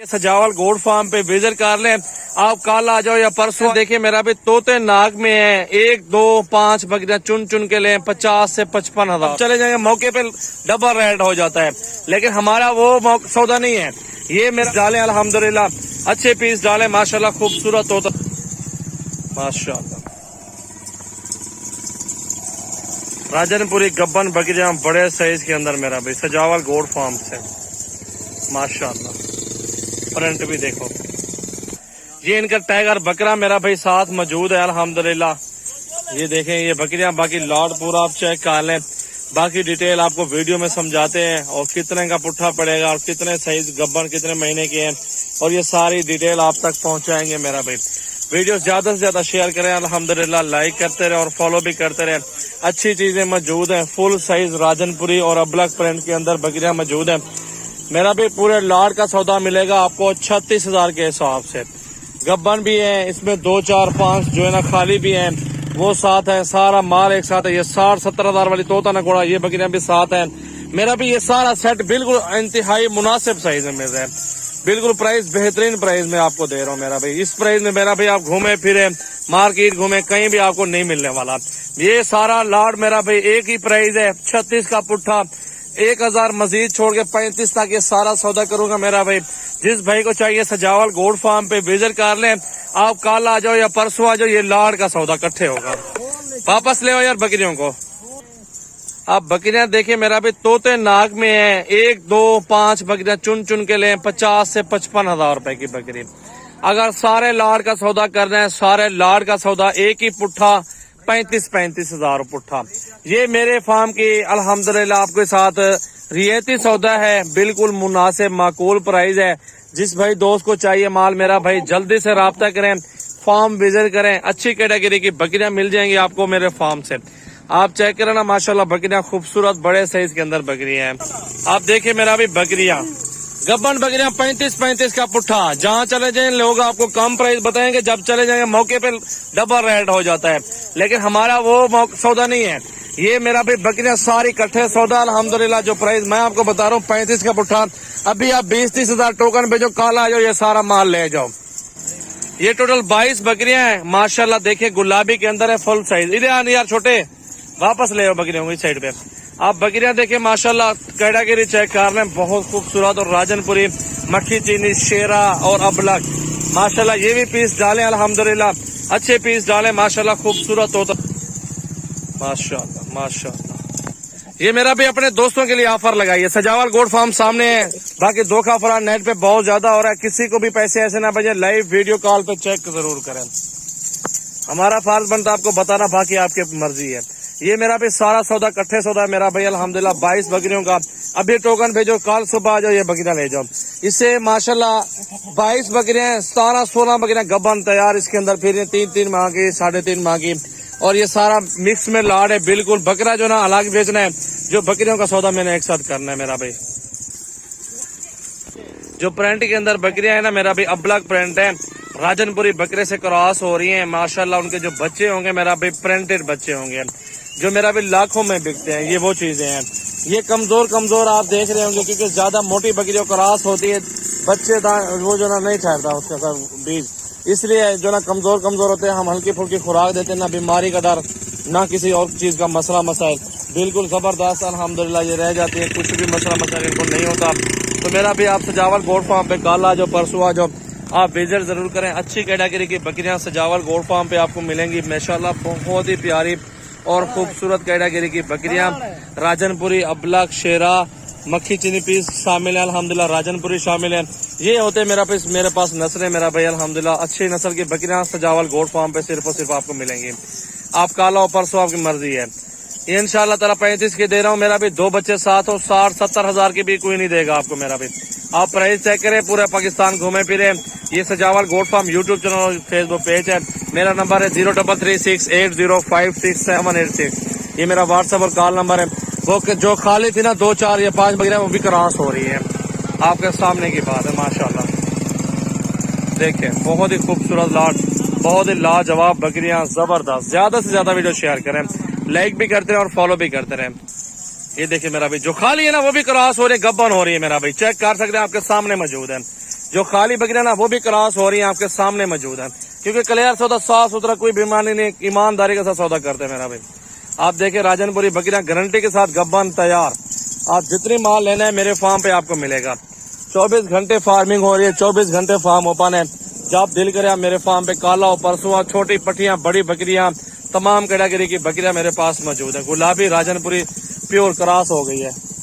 सजावल गोड फार्म पे विजिट कर लें। आप कल आ जाओ या परसों। देखिए मेरा भी तोते नाक में है, 1, 2, 5 बकरियां चुन चुन के लें 50 से 55 हजार चले जाएंगे। मौके पे डबल रेट हो जाता है, लेकिन हमारा वो सौदा नहीं है। ये मेरा डाले अल्हम्दुलिल्लाह अच्छे पीस डाले माशाल्लाह, खूबसूरत तोता माशाल्लाह। राजनपुरी गब्बन बकरियां बड़े साइज के अंदर मेरा भाई सजावल गोड फार्म से माशाल्लाह। प्रिंट भी देखो, ये इनका टाइगर बकरा मेरा भाई साथ मौजूद है अल्हम्दुलिल्लाह। ये देखें ये बकरियां, बाकी लॉट पूरा आप चेक कर लें। बाकी डिटेल आपको वीडियो में समझाते हैं, और कितने का पुट्ठा पड़ेगा और कितने साइज गब्बन कितने महीने के हैं, और ये सारी डिटेल आप तक पहुंचाएंगे मेरा भाई। वीडियो ज्यादा से ज्यादा शेयर करें अल्हम्दुलिल्लाह, लाइक करते रहे और फॉलो भी करते रहे। अच्छी चीजें मौजूद हैं, फुल साइज राजनपुरी और अबलक प्रिंट के अंदर बकरियां मौजूद हैं मेरा भी। पूरे लाट का सौदा मिलेगा आपको 36,000 के हिसाब से। गब्बन भी है इसमें, 2, 4, 5 जो है ना खाली भी हैं, वो साथ है। सारा माल एक साथ है। ये 60-70 हजार वाली तोता नकोड़ा ये बकरियां भी साथ है मेरा भी। ये सारा सेट बिल्कुल इंतहाई मुनासिब साइज में है, बिल्कुल प्राइस बेहतरीन प्राइस में आपको दे रहा हूँ मेरा भाई। इस प्राइस में मेरा भाई आप घूमे फिरे मार्केट घूमे कहीं भी आपको नहीं मिलने वाला। ये सारा लाट मेरा भाई एक ही प्राइस है, 36 का पुट्ठा, 1,000 मजीद छोड़ के 35 तक ये सारा सौदा करूंगा मेरा भाई। जिस भाई को चाहिए सजावल गोड फार्म पे विजिट कर लें। आप कल आ जाओ या परसों आ जाओ, ये लाट का सौदा इकट्ठे होगा। वापस ले आओ यार बकरियों को। आप बकरियां देखिए मेरा भी तोते नाक में है, 1, 2, 5 बकरियां चुन चुन के लें 50 से 55 हजार रुपए की बकरी। अगर सारे लाट का सौदा करना है, सारे लाट का सौदा एक ही पुट्ठा 35 हजार पुट्ठा। ये मेरे फार्म की अल्हम्दुलिल्लाह आपके साथ रियायती सौदा है, बिल्कुल मुनासिब माकूल प्राइस है। जिस भाई दोस्त को चाहिए माल मेरा भाई जल्दी से राब्ता करें, फार्म विजिट करें। अच्छी कैटेगरी की बकरियां मिल जाएंगी आपको मेरे फार्म से। आप चेक करें ना माशाल्लाह, बकरियां खूबसूरत बड़े साइज के अंदर बकरियां हैं। आप देखिए मेरा भी बकरियां गब्बन बकरियां 35 का पुट्ठा। जहाँ चले जाएं लोग आपको कम प्राइस बताएंगे, जब चले जाएंगे मौके पे डबल रेट हो जाता है, लेकिन हमारा वो सौदा नहीं है। ये मेरा भी बकरियां सारी इकट्ठे सौदा अल्हम्दुलिल्लाह। जो प्राइस मैं आपको बता रहा हूँ 35 का पुट्ठा। अभी आप 20-30 हजार टोकन भेजो, कल आ जाओ ये सारा माल ले जाओ। ये टोटल 22 बकरियां हैं माशाल्लाह। देखिए गुलाबी के अंदर है, फुल साइज। इधर आने यार छोटे, वापस ले आओ बकरियों को इस साइड पे। आप बकरियां देखिए माशाल्लाह, कैटेगरी चेक कर लें, बहुत खूबसूरत। और राजनपुरी, मक्खी चीनी, शेरा और अबलक माशाल्लाह। ये भी पीस डालें अल्हम्दुलिल्लाह, अच्छे पीस डालें माशाल्लाह, खूबसूरत होता माशाल्लाह माशाल्लाह। ये मेरा भी अपने दोस्तों के लिए ऑफर लगाइए, सजावल गोड फार्म सामने है। बाकी धोखा फराड नेट पे बहुत ज्यादा हो रहा है, किसी को भी पैसे ऐसे ना भेजें। लाइव वीडियो कॉल पे चेक जरूर करें। हमारा फर्ज बनता है आपको बताना, बाकी आपकी मर्जी है। ये मेरा भी सारा सौदा इकट्ठे सौदा है मेरा भाई अल्हम्दुलिल्लाह। 22 बकरियों का अभी टोकन भेजो, कल सुबह आ जाओ ये बकरियां ले जाओ। इससे माशाल्लाह 22 बकरियां, 17-16 बकरियां गब्बन तैयार इसके अंदर। फिर 3-3 माह की, 3.5 माह की, और ये सारा मिक्स में लाड है बिल्कुल। बकरा जो ना अलग बेचना है, जो बकरियों का सौदा मैंने एक साथ करना है मेरा भाई। जो प्रिंट के अंदर बकरियां है ना मेरा भाई, अबलक प्रिंट है, राजनपुरी बकरे से क्रॉस हो रही हैं माशाल्लाह। उनके जो बच्चे होंगे मेरा भाई प्रिंटेड बच्चे होंगे, जो मेरा भी लाखों में बिकते हैं। ये वो चीजें हैं। ये कमजोर आप देख रहे होंगे, क्योंकि ज्यादा मोटी बकरियों क्रॉस होती है, बच्चे वो जो ना नहीं ठहरता उसका सर बीज, इसलिए जो ना कमजोर होते हैं। हम हल्की फुल्की खुराक देते हैं, ना बीमारी का डर ना किसी और चीज का मसला मसाइल, बिल्कुल जबरदस्त अल्हम्दुलिल्लाह ये रह जाती है। कुछ भी मसला मसाइल इनको नहीं होता। तो मेरा भी आप सजावल गोड फार्म पे कल आ जाओ, परसों आ जाओ, आप विजिट जरूर करें। अच्छी कैटेगरी की बकरियां सजावल गोड फार्म पे आपको मिलेंगी माशाल्लाह। बहुत ही प्यारी और खूबसूरत कैटेगरी की बकरियां, राजनपुरी, अबलक, शेरा, मक्खी चीनी पीस शामिल है अल्हम्दुलिल्लाह, राजनपुरी शामिल है। ये होते मेरे पास नस्लें मेरा भाई अल्हम्दुलिल्लाह। अच्छी नस्ल की बकरियां सजावल गोड फार्म पे सिर्फ और सिर्फ आपको मिलेंगी। आप कल आओ परसों, आपकी मर्जी है। इंशाल्लाह ताला 35 की दे रहा हूँ मेरा भी। 2 बच्चे साथ हो, 60-70 हजार की भी कोई नहीं देगा आपको मेरा भी। आप प्राइस चेक करें, पूरे पाकिस्तान घूमे फिरे। ये सजावल गोड फार्म यूट्यूब चैनल और फेसबुक पेज है। मेरा नंबर है 033680568786। ये मेरा व्हाट्सएप और कॉल नंबर है। वो जो खाली थी ना 2, 4 या 5 बकरियां, वो भी क्रॉस हो रही है। आपके सामने की बात है माशाल्लाह। देखें बहुत ही खूबसूरत लाट, बहुत ही लाजवाब बकरियां, जबरदस्त। ज्यादा से ज्यादा वीडियो शेयर करें, लाइक भी करते रहें और फॉलो भी करते रहें। ये देखिए मेरा भाई जो खाली है ना, वो भी क्रॉस हो रही है, गब्बन हो रही है मेरा भाई। चेक कर सकते हैं, आपके सामने मौजूद है। जो खाली बकरियां ना वो भी क्रॉस हो रही हैं, आपके सामने मौजूद है। क्योंकि क्लियर सौदा, साफ सुथरा, कोई बीमारी नहीं, ईमानदारी के साथ सौदा करते हैं मेरा भाई। आप देखें राजनपुरी बकरियां गारंटी के साथ गब्बन तैयार। आप जितनी माल लेना है मेरे फार्म पे आपको मिलेगा। 24 घंटे फार्मिंग हो रही है, 24 घंटे फार्म ओपन है। जब दिल करे आप मेरे फार्म पे काला हो, परसुआ, छोटी पट्टियां, बड़ी बकरियां, तमाम कैटेगरी की बकरियां मेरे पास मौजूद है। गुलाबी राजनपुरी प्योर क्रॉस हो गई है।